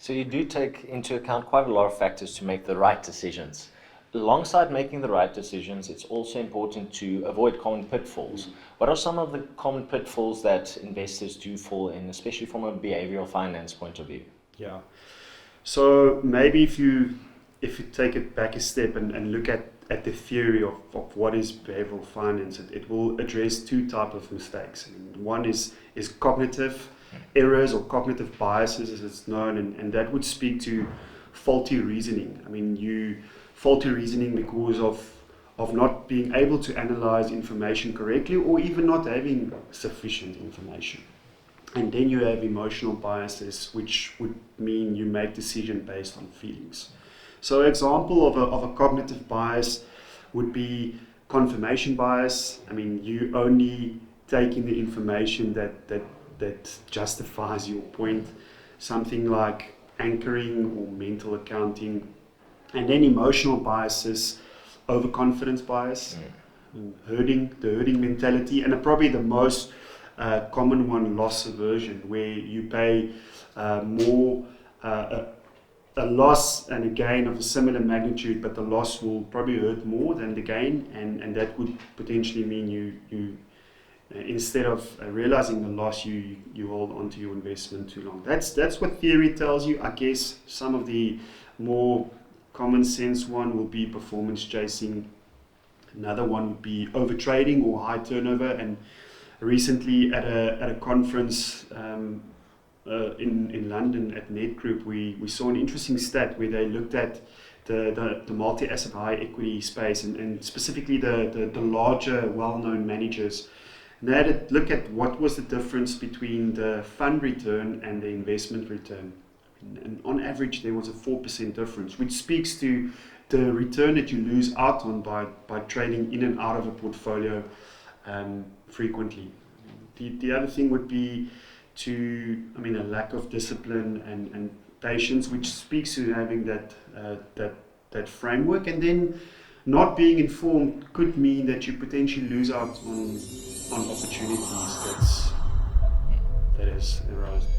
So you do take into account quite a lot of factors to make the right decisions. Alongside making the right decisions, it's also important to avoid common pitfalls. What are some of the common pitfalls that investors do fall in, especially from a behavioral finance point of view? Yeah. So maybe if you take it back a step and look at the theory of what is behavioral finance, it will address two types of mistakes. One is cognitive errors or cognitive biases, as it's known, and that would speak to faulty reasoning. Faulty reasoning because of not being able to analyze information correctly, or even not having sufficient information. And then you have emotional biases, which would mean you make decisions based on feelings. So an example of a cognitive bias would be confirmation bias. You only take in the information that justifies your point, something like anchoring or mental accounting. And then emotional biases, overconfidence bias, the herding mentality, and probably the most common one, loss aversion, where you pay more a loss and a gain of a similar magnitude, but the loss will probably hurt more than the gain, and that would potentially mean you instead of realizing the loss, you hold on to your investment too long. That's what theory tells you. I guess some of the more common sense one will be performance chasing. Another one would be overtrading or high turnover. And recently at a conference in London at Net Group, we saw an interesting stat where they looked at the multi-asset high equity space and specifically the larger well-known managers. And they had to look at what was the difference between the fund return and the investment return. And on average, there was a 4% difference, which speaks to the return that you lose out on by trading in and out of a portfolio frequently. The other thing would be a lack of discipline and patience, which speaks to having that framework. And then not being informed could mean that you potentially lose out on opportunities that has arisen.